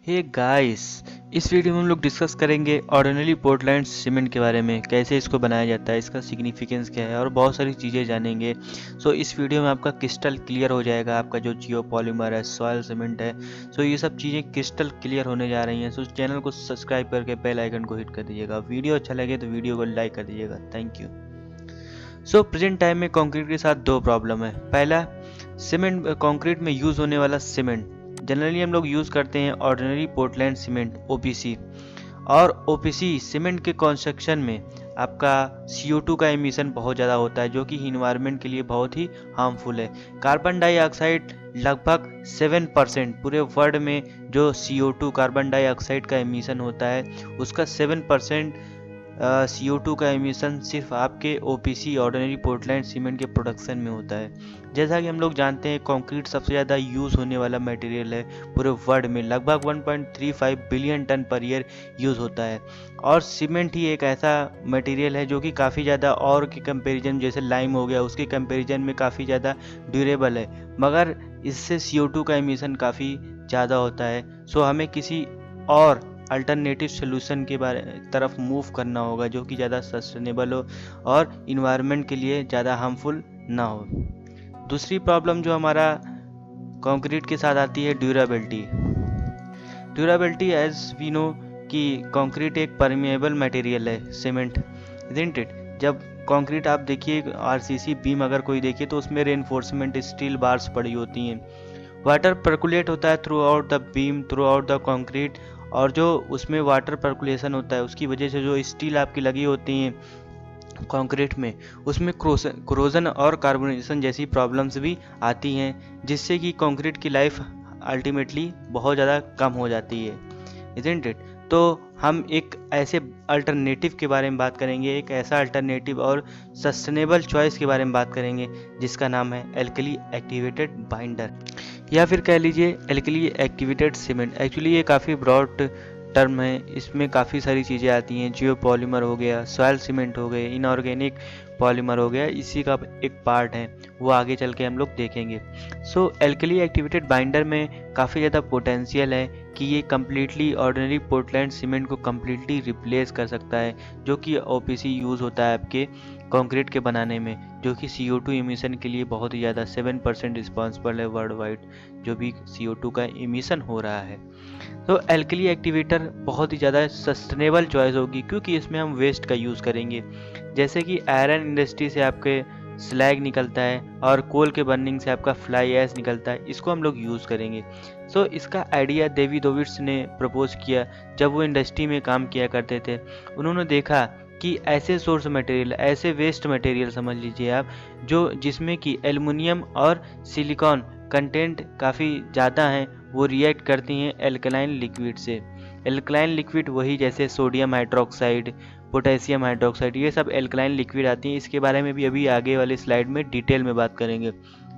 Hey guys, इस video में हम लोग डिस्कस करेंगे ऑर्डिनरी पोर्टलैंड सीमेंट के बारे में, कैसे इसको बनाया जाता है, इसका सिग्निफिकेंस क्या है और बहुत सारी चीज़ें जानेंगे। सो इस वीडियो में आपका क्रिस्टल क्लियर हो जाएगा, आपका जो जियो पॉलीमर है, सॉयल सीमेंट है, सो ये सब चीज़ें क्रिस्टल क्लियर होने जा रही हैं। सो चैनल को सब्सक्राइब करके बेल आइकन को हिट कर दीजिएगा। वीडियो अच्छा लगे तो वीडियो को लाइक कर दीजिएगा। Thank you. So present time में कंक्रीट के साथ दो प्रॉब्लम है। पहला, सीमेंट कंक्रीट में यूज़ होने वाला सीमेंट जनरली हम लोग यूज़ करते हैं ऑर्डिनरी पोर्टलैंड सीमेंट ओपीसी, और ओपीसी सीमेंट के कंस्ट्रक्शन में आपका CO2 का एमिशन बहुत ज़्यादा होता है, जो कि इन्वायरमेंट के लिए बहुत ही हार्मफुल है। कार्बन डाइऑक्साइड लगभग 7% पूरे वर्ल्ड में जो CO2 कार्बन डाइऑक्साइड का एमिशन होता है, उसका 7% CO2 का एमिशन सिर्फ आपके OPC ऑर्डिनरी पोर्टलैंड सीमेंट के प्रोडक्शन में होता है। जैसा कि हम लोग जानते हैं, कंक्रीट सबसे ज़्यादा यूज़ होने वाला मटेरियल है पूरे वर्ल्ड में, लगभग 1.35 billion ton per year use होता है। और सीमेंट ही एक ऐसा मटेरियल है जो कि काफ़ी ज़्यादा और के कंपैरिजन, जैसे लाइम हो गया, उसके कंपैरिजन में काफ़ी ज़्यादा ड्यूरेबल है, मगर इससे CO2 का एमिशन काफ़ी ज़्यादा होता है। सो हमें किसी और अल्टरनेटिव सोल्यूशन के तरफ मूव करना होगा जो कि ज़्यादा सस्टेनेबल हो और इन्वायरमेंट के लिए ज़्यादा हार्मफुल ना हो। दूसरी प्रॉब्लम जो हमारा कंक्रीट के साथ आती है, durability. Durability as we know कि कंक्रीट एक परमेएबल मटेरियल है, सीमेंट, इजंट इट। जब कंक्रीट आप देखिए, RCC बीम अगर कोई देखिए तो उसमें रेनफोर्समेंट स्टील बार्स पड़ी होती हैं। वाटर पर्कुलेट होता है through out the beam, through out the concrete, और जो उसमें वाटर पर्कुलेशन होता है उसकी वजह से जो स्टील आपकी लगी होती हैं कंक्रीट में, उसमें क्रोजन और कार्बोनेशन जैसी प्रॉब्लम्स भी आती हैं, जिससे कि कंक्रीट की लाइफ अल्टीमेटली बहुत ज़्यादा कम हो जाती है, इजंट इट। तो हम एक ऐसे अल्टरनेटिव के बारे में बात करेंगे, एक ऐसा अल्टरनेटिव और सस्टेनेबल चॉइस के बारे में बात करेंगे जिसका नाम है एल्कली एक्टिवेटेड बाइंडर, या फिर कह लीजिए एल्कली एक्टिवेटेड सीमेंट। एक्चुअली ये काफ़ी ब्रॉड टर्म है, इसमें काफ़ी सारी चीज़ें आती हैं। जियो पॉलीमर हो गया, सॉयल सीमेंट हो गए, इनऑर्गेनिक पॉलीमर हो गया, इसी का एक पार्ट है, वो आगे चल के हम लोग देखेंगे। सो एल्कली एक्टिवेटेड बाइंडर में काफ़ी ज़्यादा पोटेंशियल है कि ये कम्प्लीटली ऑर्डिनरी पोर्टलैंड सीमेंट को कम्प्लीटली रिप्लेस कर सकता है, जो कि OPC यूज़ होता है आपके कंक्रीट के बनाने में, जो कि CO2 एमिशन के लिए बहुत ही ज़्यादा 7% रिस्पॉन्सिबल है वर्ल्ड वाइड, जो भी CO2 का एमिशन हो रहा है। तो एल्कली एक्टिवेटर बहुत ही ज़्यादा सस्टेनेबल चॉइस होगी, क्योंकि इसमें हम वेस्ट का यूज़ करेंगे। जैसे कि आयरन इंडस्ट्री से आपके स्लैग निकलता है और कोल के बर्निंग से आपका फ्लाई ऐश निकलता है, इसको हम लोग यूज़ करेंगे। सो इसका आइडिया डेविड ने प्रपोज किया जब वो इंडस्ट्री में काम किया करते थे। उन्होंने देखा कि ऐसे सोर्स मटेरियल, ऐसे वेस्ट मटेरियल समझ लीजिए आप, जो जिसमें कि एल्युमिनियम और सिलिकॉन कंटेंट काफ़ी ज़्यादा हैं, वो रिएक्ट करती हैं एल्कलाइन लिक्विड से। एल्कलाइन लिक्विड वही जैसे सोडियम हाइड्रोक्साइड, पोटेशियम हाइड्रोक्साइड, ये सब एल्कलाइन लिक्विड आती हैं। इसके बारे में भी अभी आगे वाले स्लाइड में डिटेल में बात करेंगे।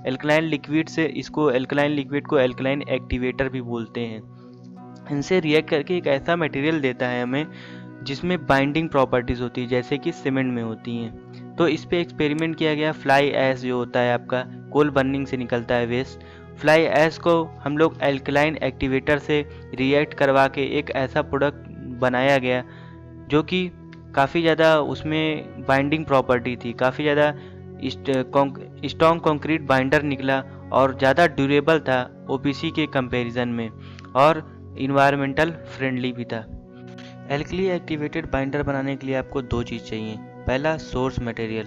एल्कलाइन लिक्विड से, इसको एल्कलाइन लिक्विड को एल्कलाइन एक्टिवेटर भी बोलते हैं। इनसे रिएक्ट करके एक ऐसा मटेरियल देता है हमें जिसमें बाइंडिंग प्रॉपर्टीज़ होती है, जैसे कि सीमेंट में होती हैं। तो इस पे एक्सपेरिमेंट किया गया। फ्लाई ऐश जो होता है आपका, कोल बर्निंग से निकलता है वेस्ट, फ्लाई ऐश को हम लोग एल्कलाइन एक्टिवेटर से रिएक्ट करवा के एक ऐसा प्रोडक्ट बनाया गया जो कि काफ़ी ज़्यादा उसमें बाइंडिंग प्रॉपर्टी थी, काफ़ी ज़्यादा स्ट्रॉन्ग कंक्रीट बाइंडर निकला और ज़्यादा ड्यूरेबल था OPC के कंपैरिजन में, और इन्वायरमेंटल फ्रेंडली भी था। एल्कली एक्टिवेटेड बाइंडर बनाने के लिए आपको दो चीज़ चाहिए। पहला, सोर्स मटेरियल।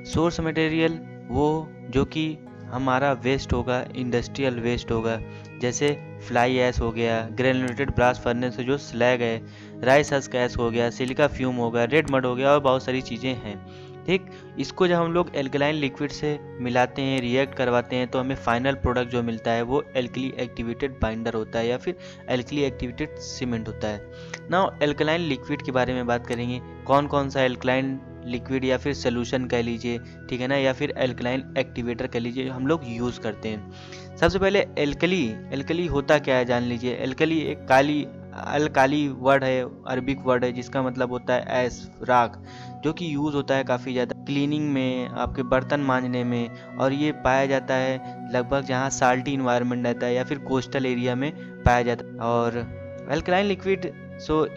सोर्स मटेरियल वो जो कि हमारा वेस्ट होगा, इंडस्ट्रियल वेस्ट होगा, जैसे फ्लाई ऐश हो गया, ग्रेनुलेटेड ब्लास्ट फर्नेस से जो स्लैग है, राइस हस्क ऐश हो गया, सिलिका फ्यूम हो गया, रेड मड हो गया, और बहुत सारी चीज़ें हैं। ठीक, इसको जब हम लोग एल्कलाइन लिक्विड से मिलाते हैं, रिएक्ट करवाते हैं, तो हमें फाइनल प्रोडक्ट जो मिलता है वो एल्कली एक्टिवेटेड बाइंडर होता है, या फिर एल्कली एक्टिवेटेड सीमेंट होता है। नाउ एल्कलाइन लिक्विड के बारे में बात करेंगे, कौन कौन सा एल्कलाइन लिक्विड या फिर सोल्यूशन कह लीजिए, ठीक है ना, या फिर एल्कलाइन एक्टिवेटर कह लीजिए, हम लोग यूज़ करते हैं। सबसे पहले एल्कली होता क्या है जान लीजिए। एल्कली एक काली वर्ड है, अरबिक वर्ड है, जिसका मतलब होता है ऐश, राख, जो कि यूज़ होता है काफ़ी ज़्यादा क्लीनिंग में, आपके बर्तन मांजने में, और ये पाया जाता है लगभग जहाँ साल्टी इन्वायरमेंट रहता है या फिर कोस्टल एरिया में पाया जाता है। और एल्कलाइन लिक्विड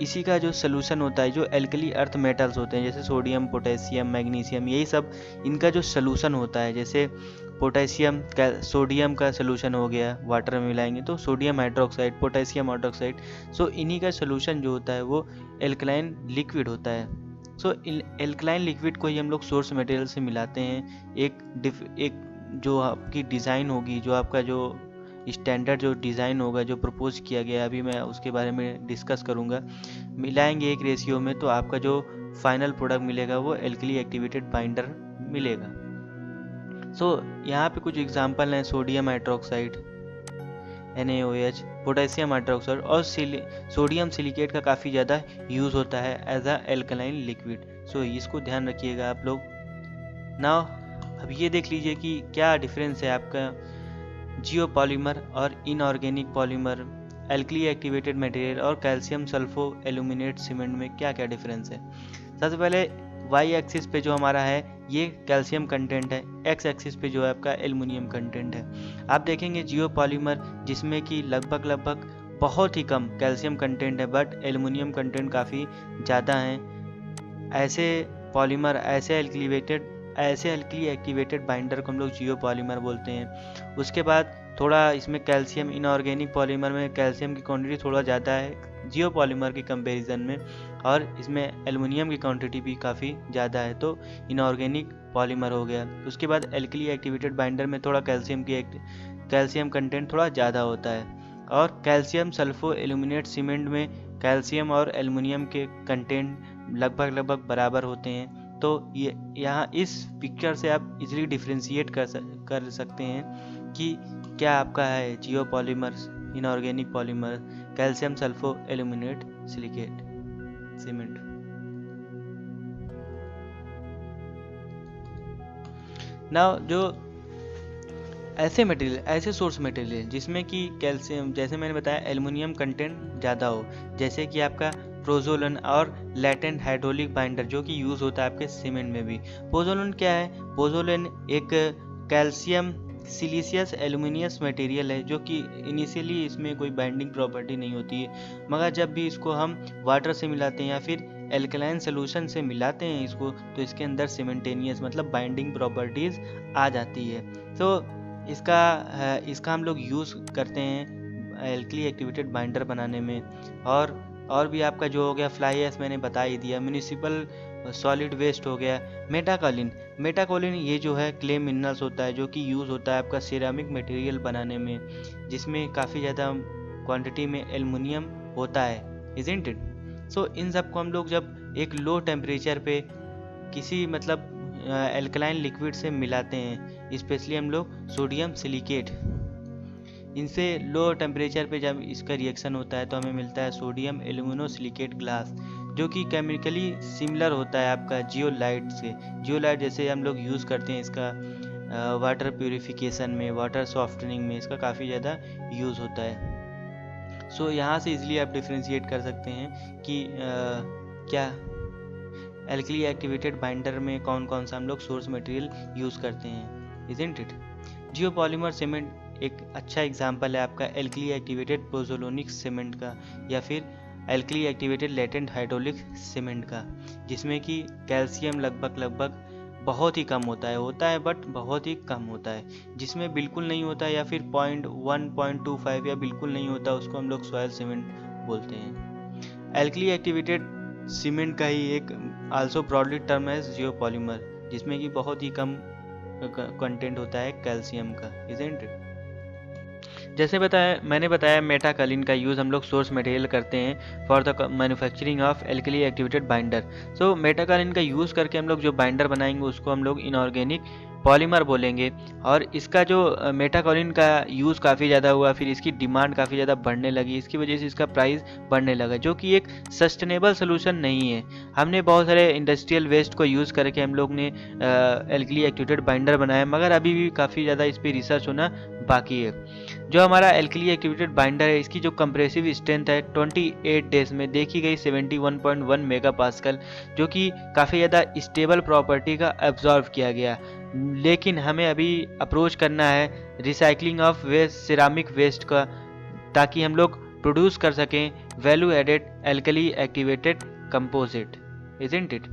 इसी का जो सोल्यूशन होता है, जो एल्कली अर्थ मेटल्स होते हैं जैसे सोडियम, पोटेशियम, मैग्नीशियम, यही सब इनका जो सोल्यूशन होता है। जैसे पोटेशियम का सोडियम का सोल्यूशन हो गया, वाटर में मिलाएंगे तो सोडियम हाइड्रोक्साइड, पोटेशियम हाइड्रोक्साइड, एक का सोल्यूशन जो होता है वो एल्कलाइन लिक्विड होता है। एल्कलाइन लिक्विड को ही हम लोग सोर्स मटेरियल से मिलाते हैं। एक जो आपकी डिज़ाइन होगी, जो आपका जो स्टैंडर्ड जो डिज़ाइन होगा, जो प्रपोज किया गया, अभी मैं उसके बारे में डिस्कस करूँगा, मिलाएंगे एक रेशियो में, तो आपका जो फाइनल प्रोडक्ट मिलेगा वो एल्कली एक्टिवेटेड बाइंडर मिलेगा। यहाँ पे कुछ एग्जांपल हैं, sodium hydroxide NaOH, potassium hydroxide और सोडियम सिलिकेट का काफ़ी ज़्यादा यूज़ होता है एज अ एल्कलाइन लिक्विड। इसको ध्यान रखिएगा आप लोग। नाउ अब ये देख लीजिए कि क्या डिफरेंस है आपका जियोपॉलीमर और inorganic polymer, alkali activated material और कैल्शियम सल्फो एल्यूमिनेट सीमेंट में क्या क्या डिफरेंस है। सबसे पहले वाई एक्सिस पे जो हमारा है ये कैल्शियम कंटेंट है, एक्स एक्सिस पे जो है आपका एल्युमिनियम कंटेंट है। आप देखेंगे जियोपॉलीमर जिसमें कि लगभग बहुत ही कम कैल्शियम कंटेंट है बट एल्युमिनियम कंटेंट काफ़ी ज़्यादा है। ऐसे पॉलीमर, ऐसे एल्कली एक्टिवेटेड बाइंडर को हम लोग जियोपॉलीमर बोलते हैं। उसके बाद थोड़ा इसमें कैल्शियम, इनऑर्गेनिक पॉलीमर में कैल्शियम की क्वांटिटी थोड़ा ज़्यादा है जियोपॉलीमर के कंपैरिजन में, और इसमें एल्युमिनियम की क्वांटिटी भी काफ़ी ज़्यादा है, तो इनऑर्गेनिक पॉलीमर हो गया। उसके बाद एल्कली एक्टिवेटेड बाइंडर में थोड़ा कैल्शियम कंटेंट थोड़ा ज़्यादा होता है, और कैल्शियम सल्फो एल्यूमिनेट सीमेंट में कैल्शियम और एल्युमिनियम के कंटेंट लगभग बराबर होते हैं। तो ये यहाँ इस पिक्चर से आप इजीली डिफ्रेंशिएट कर सकते हैं कि क्या आपका है geopolymer, inorganic polymer, calcium sulpho aluminate silicate cement. Now जो ऐसे मटेरियल, ऐसे सोर्स मटेरियल जिसमें कि कैल्शियम, जैसे मैंने बताया एल्युमिनियम कंटेंट ज़्यादा हो, जैसे कि आपका प्रोजोलन और लैटेंट हाइड्रोलिक बाइंडर जो कि यूज़ होता है आपके सीमेंट में भी। प्रोजोलन क्या है? प्रोजोलन एक कैल्शियम सिलिशियस एल्यूमिनियस मटेरियल है जो कि इनिशियली इसमें कोई बाइंडिंग प्रॉपर्टी नहीं होती है, मगर जब भी इसको हम वाटर से मिलाते हैं या फिर एल्कलाइन सोल्यूशन से मिलाते हैं इसको, तो इसके अंदर सिमेंटेनियस मतलब बाइंडिंग प्रॉपर्टीज़ आ जाती है। तो इसका हम लोग यूज़ करते हैं एल्कली एक्टिवेटेड बाइंडर बनाने में। और भी आपका जो हो गया फ्लाई ऐश मैंने बता ही दिया, म्यूनिसिपल सॉलिड वेस्ट हो गया, मेटाकोलिन ये जो है क्ले मिनरल्स होता है जो कि यूज़ होता है आपका सिरेमिक मटेरियल बनाने में, जिसमें काफ़ी ज़्यादा क्वांटिटी में एल्युमिनियम होता है, इज़न्ट इट? इन सब को हम लोग जब एक लो टेम्परेचर पे किसी मतलब एल्कलाइन लिक्विड से मिलाते हैं, स्पेशली हम लोग सोडियम सिलिकेट, इनसे लो टेम्परेचर पे जब इसका रिएक्शन होता है तो हमें मिलता है सोडियम एल्यूमिनो सिलिकेट ग्लास, जो कि केमिकली सिमिलर होता है आपका जियोलाइट से। जियोलाइट जैसे हम लोग यूज़ करते हैं इसका वाटर प्यूरिफिकेशन में, वाटर सॉफ्टनिंग में इसका काफ़ी ज़्यादा यूज़ होता है। यहाँ से इजीली आप डिफ्रेंशिएट कर सकते हैं कि क्या एल्कली एक्टिवेटेड बाइंडर में कौन कौन सा हम लोग सोर्स मटेरियल यूज़ करते हैं, इज़न्ट इट? जियोपॉलीमर सीमेंट एक अच्छा एग्जांपल है आपका एल्कली एक्टिवेटेड पोज़ोलोनिक सीमेंट का, या फिर alkali activated latent hydraulic cement का, जिसमें कि कैल्शियम लगभग बहुत ही कम होता है बट बहुत ही कम होता है। जिसमें बिल्कुल नहीं होता या फिर 0.1, 0.25 या बिल्कुल नहीं होता, उसको हम लोग सॉयल सीमेंट बोलते हैं। एल्कली एक्टिवेटेड सीमेंट का ही एक आल्सो ब्रॉडली टर्म है जियोपॉलीमर, जिसमें कि बहुत ही कम कंटेंट होता है कैल्शियम का, इज़न्ट इट? जैसे मैंने बताया मेटाकालीन का यूज़ हम लोग सोर्स मटेरियल करते हैं for the manufacturing of alkali activated binder. Metakaolin का यूज़ करके हम लोग जो बाइंडर बनाएंगे उसको हम लोग इनऑर्गेनिक पॉलीमर बोलेंगे। और इसका जो मेटाकालीन का यूज़ काफ़ी ज़्यादा हुआ, फिर इसकी डिमांड काफ़ी ज़्यादा बढ़ने लगी, इसकी वजह से इसका प्राइस बढ़ने लगा, जो कि एक सस्टेनेबल सोल्यूशन नहीं है। हमने बहुत सारे इंडस्ट्रियल वेस्ट को यूज़ करके हम लोग ने एल्कली एक्टिवेटेड बाइंडर बनाया, मगर अभी भी काफ़ी ज़्यादा इस पर रिसर्च होना बाकी है। जो हमारा एल्कली एक्टिवेटेड बाइंडर है, इसकी जो कंप्रेसिव स्ट्रेंथ है 28 डेज में देखी गई 71.1 मेगापास्कल, जो कि काफ़ी ज़्यादा स्टेबल प्रॉपर्टी का एब्जॉर्व किया गया। लेकिन हमें अभी अप्रोच करना है recycling of waste, ceramic waste का, ताकि हम लोग प्रोड्यूस कर सकें value added alkali activated composite, isn't it.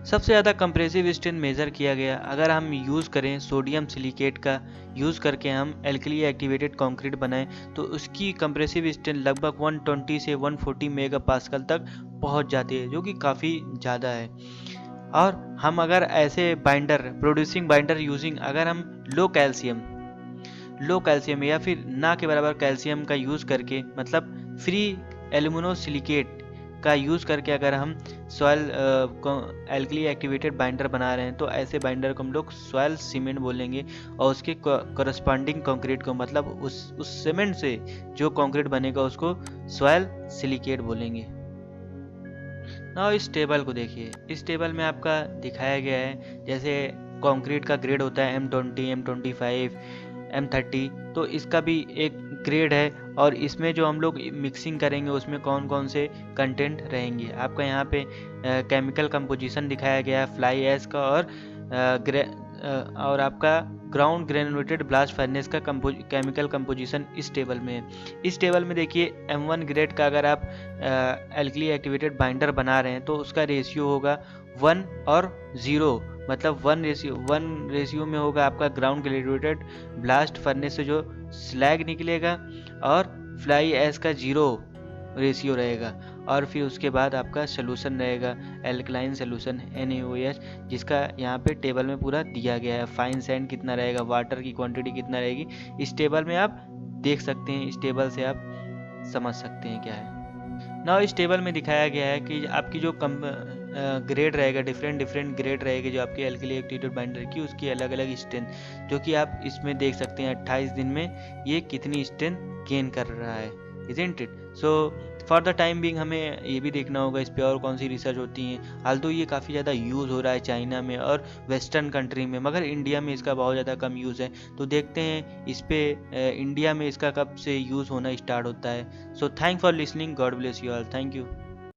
सबसे ज़्यादा कंप्रेसिव स्ट्रेंथ मेज़र किया गया अगर हम यूज़ करें सोडियम सिलिकेट का यूज़ करके हम एल्कली एक्टिवेटेड कंक्रीट बनाएं तो उसकी कंप्रेसिव स्ट्रेंथ लगभग 120 से 140 मेगापास्कल तक पहुंच जाती है, जो कि काफ़ी ज़्यादा है। और हम अगर ऐसे बाइंडर प्रोड्यूसिंग बाइंडर यूजिंग अगर हम लो कैल्शियम या फिर ना के बराबर कैल्शियम का यूज़ करके मतलब फ्री एल्यूमिनोसिलिकेट का यूज़ करके अगर हम सॉइल एल्कली एक्टिवेटेड बाइंडर बना रहे हैं तो ऐसे बाइंडर को हम लोग सॉइल सीमेंट बोलेंगे और उसके करस्पॉन्डिंग कंक्रीट को मतलब उस सीमेंट से जो कंक्रीट बनेगा उसको सॉइल सिलिकेट बोलेंगे। ना इस टेबल को देखिए, इस टेबल में आपका दिखाया गया है जैसे कंक्रीट का ग्रेड होता है M20, M25, M30, तो इसका भी एक ग्रेड है और इसमें जो हम लोग मिक्सिंग करेंगे उसमें कौन कौन से कंटेंट रहेंगे। आपका यहाँ पे केमिकल कंपोजिशन दिखाया गया है फ्लाई ऐश का और आपका ग्राउंड ग्रेनुलेटेड ब्लास्ट फर्नेस का केमिकल कंपोजिशन इस टेबल में है। इस टेबल में देखिए M1 ग्रेड का अगर आप एल्कली एक्टिवेटेड बाइंडर बना रहे हैं तो उसका रेशियो होगा 1 और 0, मतलब 1 रेशियो में होगा आपका ग्राउंड ग्रेनुलेटेड ब्लास्ट फर्नेस से जो स्लैग निकलेगा और फ्लाई ऐश का 0 रेशियो रहेगा। और फिर उसके बाद आपका सोल्यूशन रहेगा एल्कलाइन सोल्यूशन NaOH, जिसका यहाँ पे टेबल में पूरा दिया गया है। फाइन सैंड कितना रहेगा, वाटर की क्वांटिटी कितना रहेगी, इस टेबल में आप देख सकते हैं। इस टेबल से आप समझ सकते हैं क्या है ना। इस टेबल में दिखाया गया है कि आपकी जो ग्रेड रहेगा, डिफरेंट ग्रेड रहेगी जो आपकी एल्कली एक्टिवेटेड बाइंडर की, उसकी अलग अलग स्ट्रेंथ, जो कि आप इसमें देख सकते हैं 28 दिन में ये कितनी स्ट्रेंथ गेन कर रहा है, isn't it. So for the time being हमें ये भी देखना होगा इस पे और कौन सी रिसर्च होती हैं। हालांकि ये काफ़ी ज़्यादा यूज़ हो रहा है चाइना में और वेस्टर्न कंट्री में, मगर इंडिया में इसका बहुत ज़्यादा कम यूज़ है। तो देखते हैं इस पे इंडिया में इसका कब से यूज़ होना स्टार्ट होता है। So thank for listening, God bless you all, thank you.